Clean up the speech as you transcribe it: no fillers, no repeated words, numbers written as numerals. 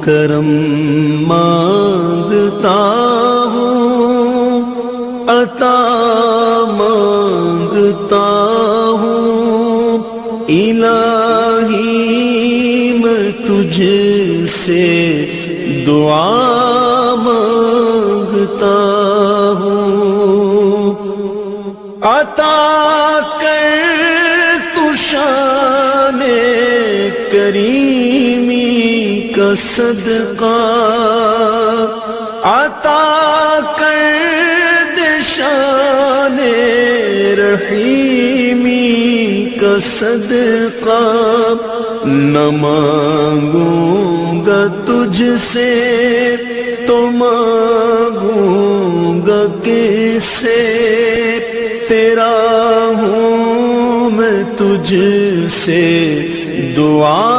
کرم مانگتا ہوں، عطا مانگتا ہوں، الہی میں تجھ سے دعا مانگتا ہوں۔ عطا کر تو شان کریمی کا صدقہ، عطا کر دے شان رحیمی کا صدقہ، نہ مانگوں گا تجھ سے تو مانگوں گا کس سے، تیرا ہوں میں تجھ سے دعا